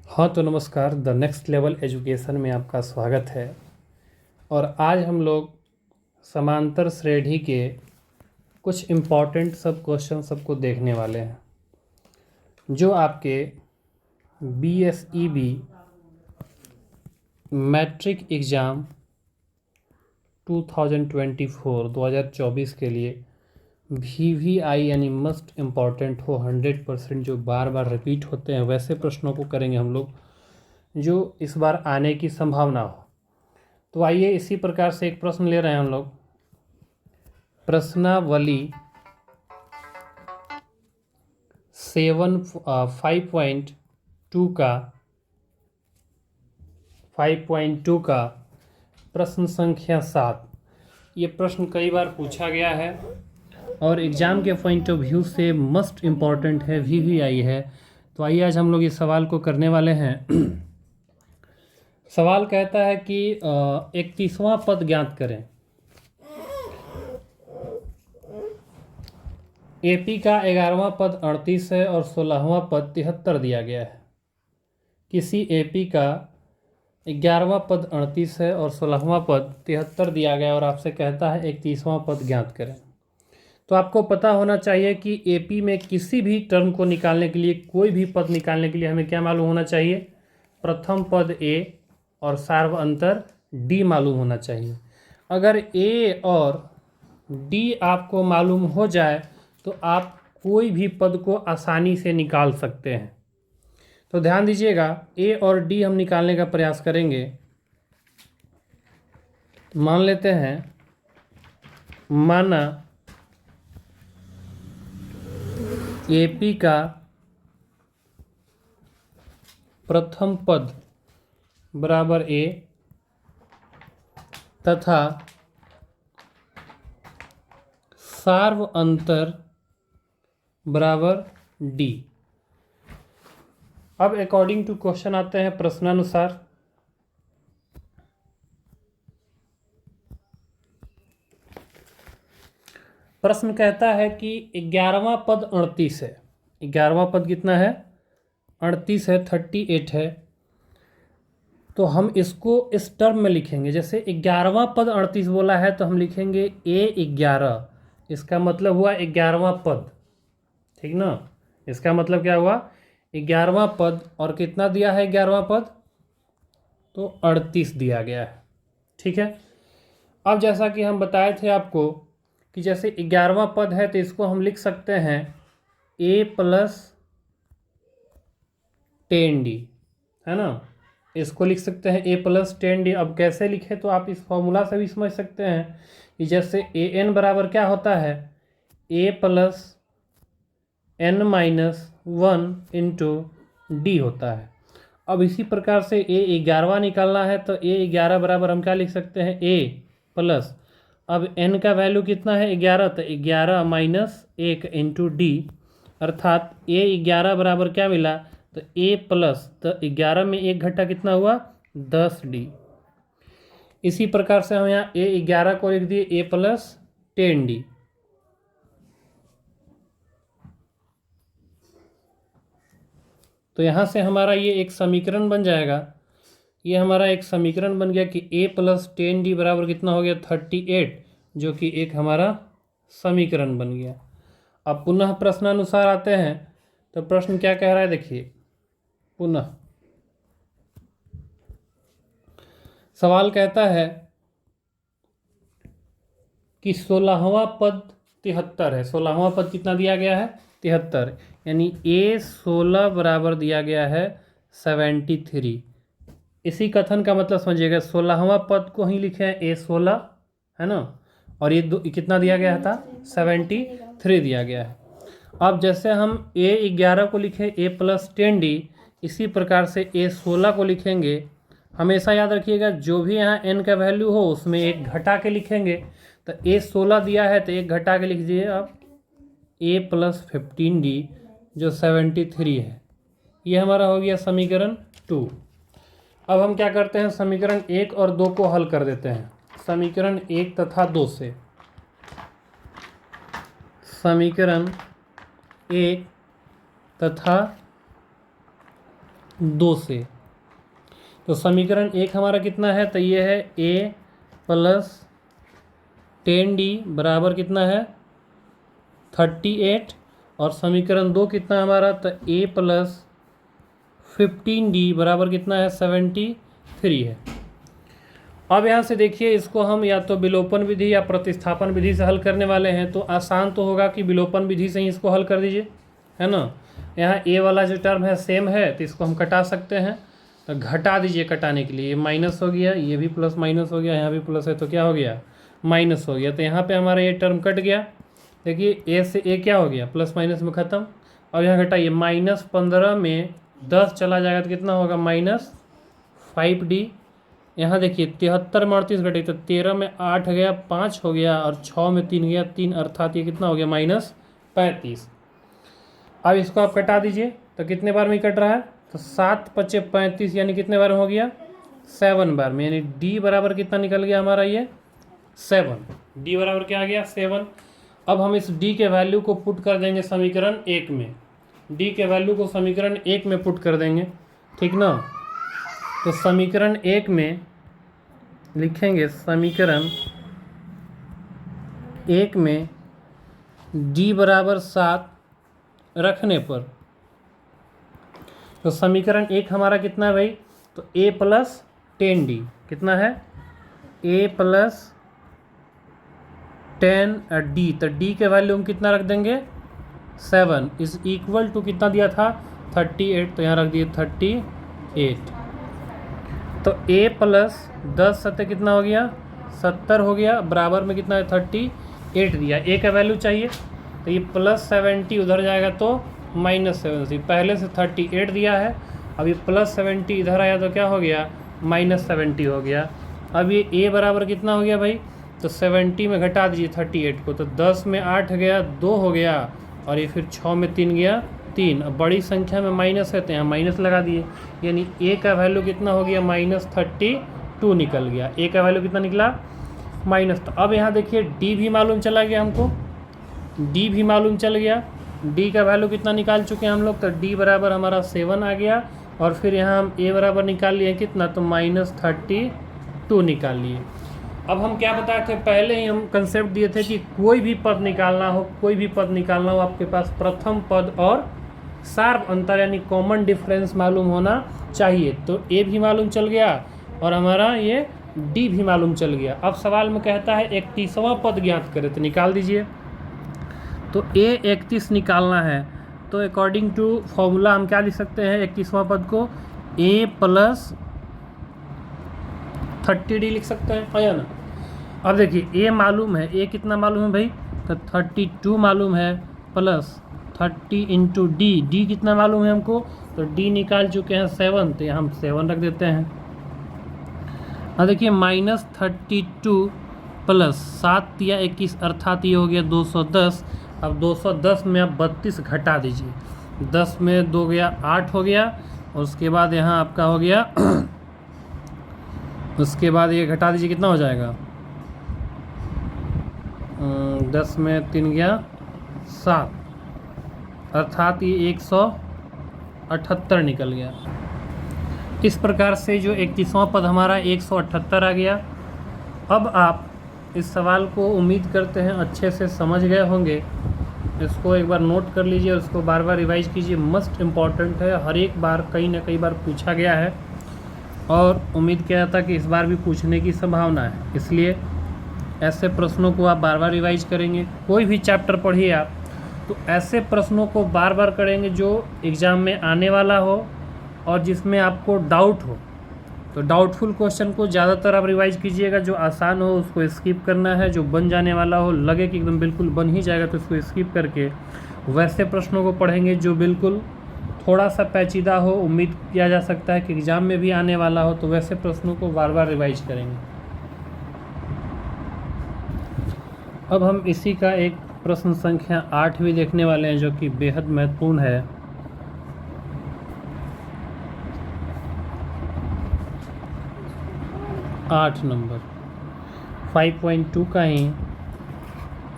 हाँ तो नमस्कार, द नेक्स्ट लेवल एजुकेशन में आपका स्वागत है। और आज हम लोग समांतर श्रेणी के कुछ इम्पॉर्टेंट सब क्वेश्चन सबको देखने वाले हैं जो आपके BSEB मैट्रिक एग्ज़ाम 2024 के लिए VVI यानी मस्ट इम्पॉर्टेंट हो 100%, जो बार बार रिपीट होते हैं वैसे प्रश्नों को करेंगे हम लोग जो इस बार आने की संभावना हो। तो आइए इसी प्रकार से एक प्रश्न ले रहे हैं हम लोग। प्रश्नावली 5.2 का प्रश्न संख्या 7। ये प्रश्न कई बार पूछा गया है और एग्ज़ाम के पॉइंट ऑफ व्यू से मस्ट इम्पॉर्टेंट है, VVI है। तो आइए आज हम लोग इस सवाल को करने वाले हैं। सवाल कहता है कि 31वां पद ज्ञात करें। AP का 11वां पद 38 है और 16वां पद 73 दिया गया है। किसी AP का 11वां पद 38 है और 16वां पद 73 दिया गया और आपसे कहता है 31वां पद ज्ञात करें। तो आपको पता होना चाहिए कि AP में किसी भी टर्म को निकालने के लिए, कोई भी पद निकालने के लिए हमें क्या मालूम होना चाहिए? प्रथम पद A और सार्व अंतर D मालूम होना चाहिए। अगर A और D आपको मालूम हो जाए तो आप कोई भी पद को आसानी से निकाल सकते हैं। तो ध्यान दीजिएगा, A और D हम निकालने का प्रयास करेंगे। मान लेते हैं, माना AP का प्रथम पद बराबर A तथा सार्व अंतर बराबर D। अब अकॉर्डिंग टू क्वेश्चन आते हैं प्रश्नानुसार। प्रश्न कहता है कि 11वां पद 38 है। 11वां पद कितना है? 38 है, 38 है। तो हम इसको इस टर्म में लिखेंगे। जैसे 11वां पद 38 बोला है तो हम लिखेंगे A11। इसका मतलब हुआ 11वां पद, ठीक ना। इसका मतलब क्या हुआ? 11वां पद। और कितना दिया है 11वां पद? तो 38 दिया गया है, ठीक है। अब जैसा कि हम बताए थे आपको कि जैसे 11वां पद है तो इसको हम लिख सकते हैं A + 10D, है ना। इसको लिख सकते हैं A + 10D। अब कैसे लिखे तो आप इस फॉर्मूला से भी समझ सकते हैं कि जैसे AN बराबर क्या होता है? A + n - 1 × D होता है। अब इसी प्रकार से A11वां निकालना है तो A11 बराबर हम क्या लिख सकते हैं? A + अब n का वैल्यू कितना है? 11। तो 11 - 1 × D, अर्थात A11 बराबर क्या मिला? तो A + तो 11 में एक घटा कितना हुआ? 10D। इसी प्रकार से हम यहाँ A11 को लिख दिए A + 10D। तो यहाँ से हमारा ये एक समीकरण बन जाएगा। ये हमारा एक समीकरण बन गया कि A + 10D बराबर कितना हो गया? 38, जो कि एक हमारा समीकरण बन गया। अब पुनः प्रश्नानुसार आते हैं तो प्रश्न क्या कह रहा है, देखिए। पुनः सवाल कहता है कि 16वां पद 73 है। 16वां पद कितना दिया गया है? 73। यानी A16 बराबर दिया गया है 73। इसी कथन का मतलब समझिएगा, 16वां पद को ही लिखे हैं A16, है ना। और ये कितना दिया गया था? 73 दिया गया है। अब जैसे हम A11 को लिखे A + 10D, इसी प्रकार से A16 को लिखेंगे। हमेशा याद रखिएगा, जो भी यहाँ n का वैल्यू हो उसमें एक घटा के लिखेंगे। तो A16 दिया है तो एक घटा के लिख दीजिए आप A + 15D, जो 73 है। ये हमारा हो गया समीकरण 2। अब हम क्या करते हैं, समीकरण 1 और 2 को हल कर देते हैं। समीकरण 1 तथा 2 से समीकरण 1 तथा 2 से। तो समीकरण 1 हमारा कितना है, तो ये है a प्लस 10d बराबर कितना है 38, और समीकरण 2 कितना हमारा, तो a प्लस 15d बराबर कितना है 73 है। अब यहाँ से देखिए, इसको हम या तो विलोपन विधि या प्रतिस्थापन विधि से हल करने वाले हैं, तो आसान तो होगा कि विलोपन विधि से ही इसको हल कर दीजिए, है ना। यहाँ a वाला जो टर्म है सेम है, तो इसको हम कटा सकते हैं, तो घटा दीजिए कटाने के लिए। ये माइनस हो गया, ये भी प्लस माइनस हो गया, यहाँ भी प्लस है तो क्या हो गया माइनस हो गया। तो यहाँ पे हमारा ये टर्म कट गया। देखिए a से a क्या हो गया, प्लस माइनस में ख़त्म। अब यहाँ घटाइए, -15 में 10 चला जाएगा तो कितना होगा -5d। यहाँ देखिए 73 में 38 घटे तो 13 में 8 गया 5 हो गया, और 6 में 3 गया 3, अर्थात ये कितना हो गया -35। अब इसको आप कटा दीजिए, तो कितने बार में कट रहा है, तो 7 × 5 = 35, यानी कितने बार में हो गया 7 बार में, यानी d बराबर कितना निकल गया हमारा ये 7। d बराबर क्या आ गया 7। अब हम इस d के वैल्यू को पुट कर देंगे समीकरण 1 में, d के वैल्यू को समीकरण 1 में पुट कर देंगे, ठीक ना। तो समीकरण 1 में लिखेंगे, समीकरण 1 में d बराबर 7 रखने पर, तो समीकरण 1 हमारा कितना है भाई, तो a प्लस 10d कितना है a प्लस 10d, तो d के वैल्यू हम कितना रख देंगे 7 इज इक्वल टू कितना दिया था 38, तो यहाँ रख दिए 38। तो a प्लस 10 सत्ते कितना हो गया 70 हो गया, बराबर में कितना है 38 दिया। a का वैल्यू चाहिए, तो ये +70 उधर जाएगा तो -70, पहले से 38 दिया है, अब ये +70 इधर आया तो क्या हो गया -70 हो गया। अब ये a बराबर कितना हो गया भाई, तो 70 में घटा दीजिए 38 को, तो 10 में 8 गया 2 हो गया, और ये फिर 6 में 3 गया 3। अब बड़ी संख्या में माइनस है तो यहाँ माइनस लगा दिए, यानी a का वैल्यू कितना हो गया -32 निकल गया। a का वैल्यू कितना निकला माइनस। तो अब यहाँ देखिए d भी मालूम चला गया हमको, d भी मालूम चल गया, d का वैल्यू कितना निकाल चुके हैं हम लोग, तो d बराबर हमारा 7 आ गया, और फिर यहाँ हम a बराबर निकाल लिए कितना, तो -32 निकाल लिए। अब हम क्या बताए थे, पहले ही हम कंसेप्ट दिए थे कि कोई भी पद निकालना हो, कोई भी पद निकालना हो, आपके पास प्रथम पद और शार्प अंतर यानी कॉमन डिफरेंस मालूम होना चाहिए। तो a भी मालूम चल गया और हमारा ये d भी मालूम चल गया। अब सवाल में कहता है 31वां पद ज्ञात करें, तो निकाल दीजिए। तो a 31 निकालना है, तो अकॉर्डिंग टू फॉर्मूला हम क्या लिख सकते हैं 31वां पद को a प्लस 30d लिख सकते हैं, है ना। अब देखिए a मालूम है, a कितना मालूम है भाई, तो 32 मालूम है, प्लस 30 × d कितना मालूम है हमको, तो d निकाल चुके हैं 7, तो यहाँ हम 7 रख देते हैं। अब देखिए -32 प्लस 7 या 21, अर्थात ये हो गया 210। अब 210 में आप 32 घटा दीजिए, 10 में 2 गया 8 हो गया, और उसके बाद यहाँ आपका हो गया उसके बाद ये घटा दीजिए कितना हो जाएगा, 10 में 3 गया 7, अर्थात ये 178 निकल गया। इस प्रकार से जो 31वां पद हमारा 178 आ गया। अब आप इस सवाल को उम्मीद करते हैं अच्छे से समझ गए होंगे, इसको एक बार नोट कर लीजिए, उसको बार बार रिवाइज कीजिए, मस्ट इम्पॉर्टेंट है, हर एक बार कई ना कई बार पूछा गया है, और उम्मीद किया जाता कि इस बार भी पूछने की संभावना है, इसलिए ऐसे प्रश्नों को आप बार बार रिवाइज करेंगे। कोई भी चैप्टर पढ़िए आप, तो ऐसे प्रश्नों को बार बार करेंगे जो एग्ज़ाम में आने वाला हो और जिसमें आपको डाउट हो। तो डाउटफुल क्वेश्चन को ज़्यादातर आप रिवाइज कीजिएगा, जो आसान हो उसको स्किप करना है, जो बन जाने वाला हो लगे कि एकदम बिल्कुल बन ही जाएगा तो उसको स्किप करके वैसे प्रश्नों को पढ़ेंगे जो बिल्कुल थोड़ा सा पेचीदा हो, उम्मीद किया जा सकता है कि एग्ज़ाम में भी आने वाला हो, तो वैसे प्रश्नों को बार बार रिवाइज करेंगे। अब हम इसी का एक प्रश्न संख्या 8 भी देखने वाले हैं, जो कि बेहद महत्वपूर्ण है। आठ नंबर 5.2 का ही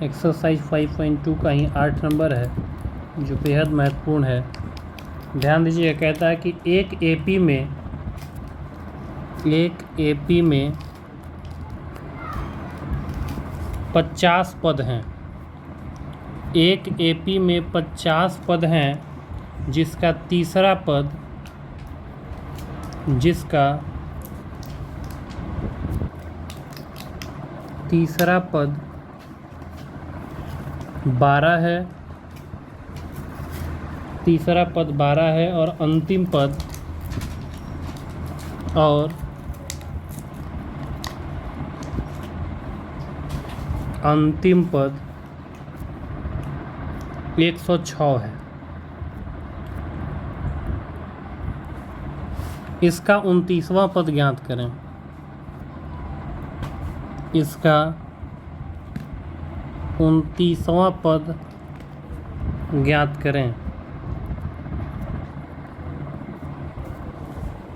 एक्सरसाइज 5.2 का ही 8 नंबर है, जो बेहद महत्वपूर्ण है। ध्यान दीजिए, कहता है कि एक एपी में 50 पद हैं। एक एपी में 50 पद हैं, जिसका तीसरा पद 12 है। तीसरा पद 12 है और अंतिम पद 106 है। इसका 29वां पद ज्ञात करें। इसका 29वां पद ज्ञात करें।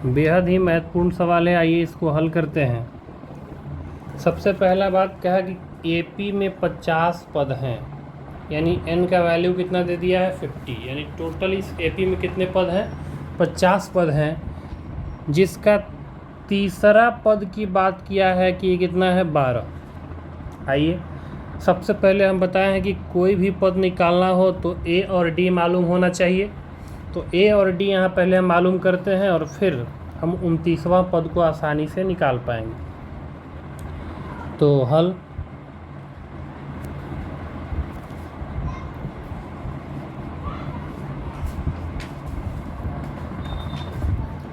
बेहद ही महत्वपूर्ण सवाल है, आइए इसको हल करते हैं। सबसे पहला बात क्या है कि एपी में 50 पद हैं, यानी n का वैल्यू कितना दे दिया है 50, यानी टोटल इस एपी में कितने पद हैं 50 पद हैं, जिसका तीसरा पद की बात किया है कि ये कितना है 12। आइए सबसे पहले हम बताए हैं कि कोई भी पद निकालना हो तो a और d मालूम होना चाहिए। तो a और d यहाँ पहले हम मालूम करते हैं और फिर हम 29वां पद को आसानी से निकाल पाएंगे। तो हल,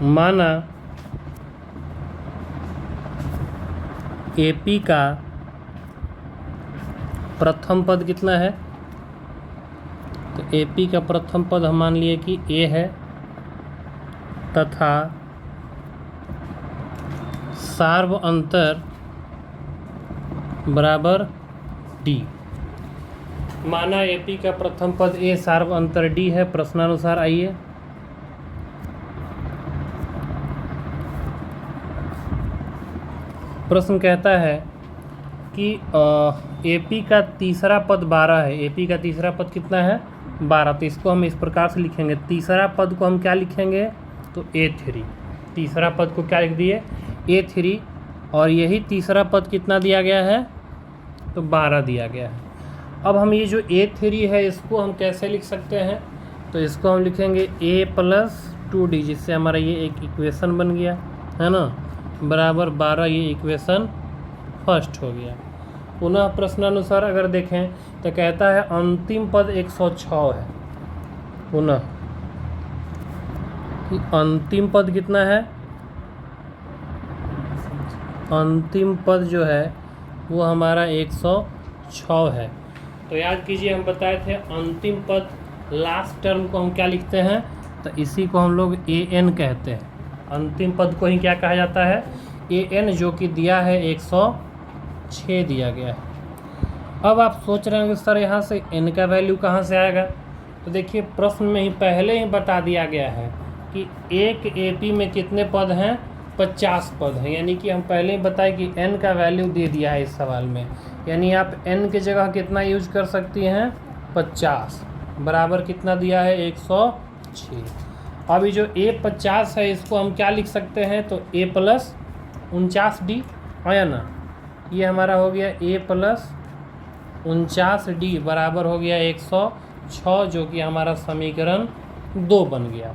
माना एपी का प्रथम पद कितना है, तो एपी का प्रथम पद हम मान लिए कि ए है तथा सार्व अंतर बराबर डी। माना एपी का प्रथम पद ए, सार्व अंतर डी है। प्रश्नानुसार आइए प्रश्न कहता है कि एपी का तीसरा पद 12 है। एपी का तीसरा पद कितना है 12, तो इसको हम इस प्रकार से लिखेंगे। तीसरा पद को हम क्या लिखेंगे, तो A3। तीसरा पद को क्या लिख दिए A3, और यही तीसरा पद कितना दिया गया है, तो 12 दिया गया है। अब हम ये जो A3 है इसको हम कैसे लिख सकते हैं, तो इसको हम लिखेंगे A+2D, जिससे हमारा ये एक इक्वेशन बन गया है ना, बराबर 12। ये इक्वेशन फर्स्ट हो गया। पुनः प्रश्नानुसार अगर देखें तो कहता है अंतिम पद 106 है। पुनः कि अंतिम पद कितना है, अंतिम पद जो है वो हमारा 106 है। तो याद कीजिए हम बताए थे अंतिम पद लास्ट टर्म को हम क्या लिखते हैं, तो इसी को हम लोग AN कहते हैं। अंतिम पद को ही क्या कहा जाता है, AN, जो कि दिया है 106 दिया गया है। अब आप सोच रहे हैं कि सर यहाँ से n का वैल्यू कहाँ से आएगा, तो देखिए प्रश्न में ही पहले ही बता दिया गया है कि एक AP में कितने पद हैं 50 पद हैं, यानी कि हम पहले ही बताए कि n का वैल्यू दे दिया है इस सवाल में, यानी आप n की जगह कितना यूज कर सकती हैं 50, बराबर कितना दिया है 106। अभी जो A50 है इसको हम क्या लिख सकते हैं, तो A+49D आया ना, ये हमारा हो गया A+49D बराबर हो गया 106, जो कि हमारा समीकरण 2 बन गया।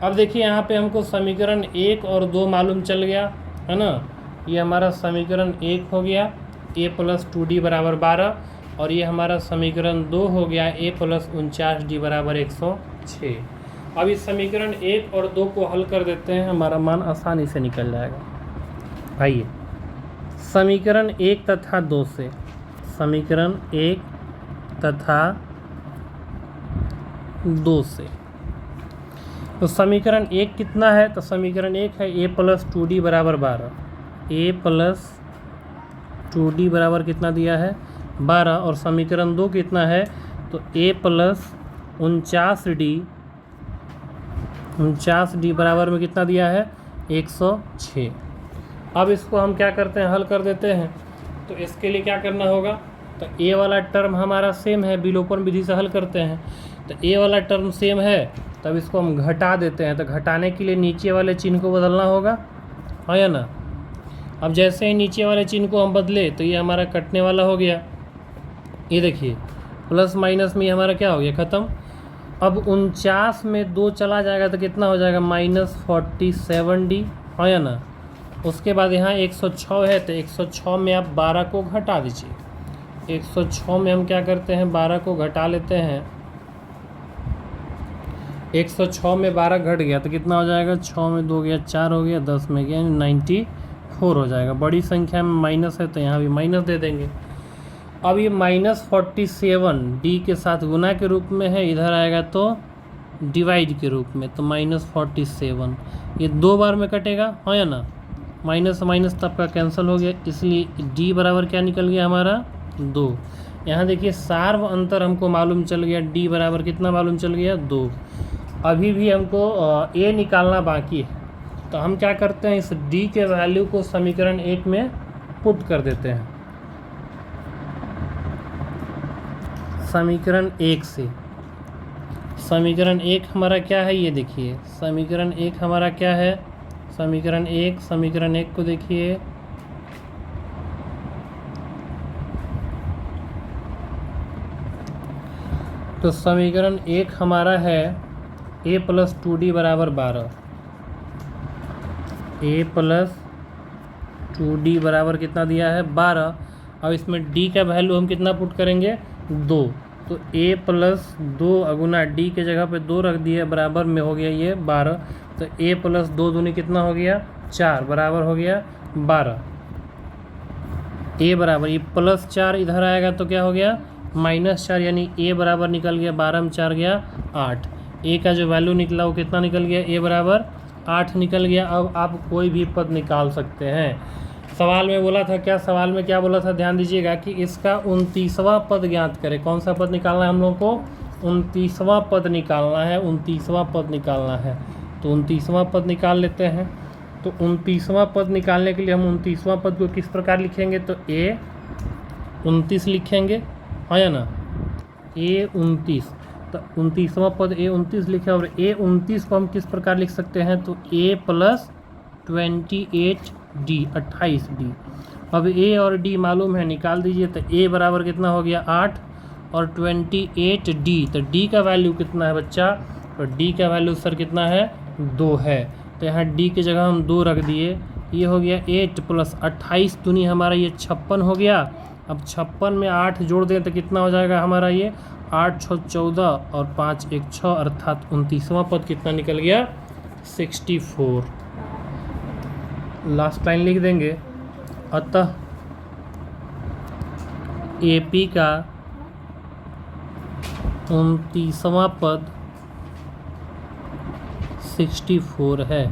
अब देखिए यहाँ पे हमको समीकरण 1 और 2 मालूम चल गया है ना, ये हमारा समीकरण 1 हो गया A+2D बराबर 12, और ये हमारा समीकरण 2 हो गया A+49D बराबर 106। अब इस समीकरण 1 और 2 को हल कर देते हैं, हमारा मान आसानी से निकल जाएगा। आइए समीकरण 1 तथा 2 से, समीकरण 1 तथा 2 से, तो समीकरण 1 कितना है, तो समीकरण 1 है A+2D बराबर 12। A+2D बराबर कितना दिया है 12, और समीकरण 2 कितना है, तो A+49D बराबर में कितना दिया है 106। अब इसको हम क्या करते हैं, हल कर देते हैं। तो इसके लिए क्या करना होगा, तो A वाला टर्म हमारा सेम है, विलोपन विधि से हल करते हैं। तो A वाला टर्म सेम है तब इसको हम घटा देते हैं, तो घटाने के लिए नीचे वाले चिन्ह को बदलना होगा, हाँ या ना। अब जैसे ही नीचे वाले चिन्ह को हम बदले तो ये हमारा कटने वाला हो गया। ये देखिए प्लस माइनस में ये हमारा क्या हो गया, ख़त्म। अब 49 में 2 चला जाएगा तो कितना हो जाएगा, -47D, हाँ या ना। उसके बाद यहाँ 106 है तो 106 में आप 12 को घटा दीजिए। 106 में हम क्या करते हैं, 12 को घटा लेते हैं। 106 में 12 घट गया तो कितना हो जाएगा, 6 में 2 गया 4 हो गया, 10 में गया 94 हो जाएगा। बड़ी संख्या में माइनस है तो यहाँ भी माइनस दे देंगे। अब ये -47D के साथ गुना के रूप में है, इधर आएगा तो डिवाइड के रूप में, तो -47 ये 2 बार में कटेगा, हाँ या ना। माइनस माइनस तब का कैंसिल हो गया, इसलिए D बराबर क्या निकल गया हमारा, 2। यहाँ देखिए सार्व अंतर हमको मालूम चल गया, D बराबर कितना मालूम चल गया, 2। अभी भी हमको A निकालना बाकी है, तो हम क्या करते हैं, इस D के वैल्यू को समीकरण 1 में पुट कर देते हैं। समीकरण 1 से, समीकरण 1 हमारा क्या है, ये देखिए समीकरण 1 हमारा क्या है, समीकरण 1 को देखिए, तो समीकरण 1 हमारा है a + 2d बराबर 12, a + 2d बराबर कितना दिया है, 12। अब इसमें d का वैल्यू हम कितना पुट करेंगे, 2, तो a + 2 अगुना d के जगह पे 2 रख दिए, बराबर में हो गया ये 12, तो a + 2 दूनी कितना हो गया, 4, बराबर हो गया 12। a बराबर ये +4 इधर आएगा तो क्या हो गया, -4, यानी a बराबर निकल गया 12 में 4 गया 8। a का जो वैल्यू निकला वो कितना निकल गया, a बराबर 8 निकल गया। अब आप कोई भी पद निकाल सकते हैं। सवाल में बोला था, क्या सवाल में क्या बोला था, ध्यान दीजिएगा कि इसका 29वां पद ज्ञात करें। कौन सा पद निकालना है हम लोग को, 29वां पद निकालना है, 29वां पद निकालना है। तो 29वां पद निकाल लेते हैं। तो 29वां पद निकालने के लिए हम 29वां पद को किस प्रकार लिखेंगे, तो a 29 लिखेंगे, हाँ या ना, a 29। तो 29वां पद a 29 लिखे, और a 29 को हम किस प्रकार लिख सकते हैं, तो a + 28d 28d। अब a और d मालूम है, निकाल दीजिए। तो a बराबर कितना हो गया, 8 और 28d, तो d का वैल्यू कितना है बच्चा, तो d का वैल्यू सर कितना है, 2 है। तो यहाँ d की जगह हम 2 रख दिए, ये हो गया 8 + 28 दूनी हमारा ये 56 हो गया। अब 56 में 8 जोड़ दें तो कितना हो जाएगा हमारा, ये 8 × 6 = 14 और 5 × 1 = 6, अर्थात 29वां पद कितना निकल गया, 64। लास्ट लाइन लिख देंगे, अतः AP का 29वां पद 64 है।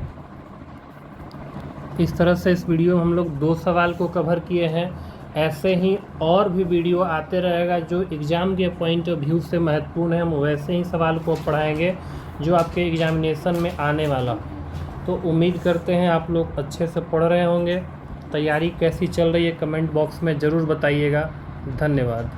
इस तरह से इस वीडियो में हम लोग 2 सवाल को कवर किए हैं। ऐसे ही और भी वीडियो आते रहेगा जो एग्ज़ाम के पॉइंट ऑफ व्यू से महत्वपूर्ण है। हम वैसे ही सवाल को पढ़ाएंगे जो आपके एग्जामिनेशन में आने वाला। तो उम्मीद करते हैं आप लोग अच्छे से पढ़ रहे होंगे। तैयारी कैसी चल रही है कमेंट बॉक्स में ज़रूर बताइएगा। धन्यवाद।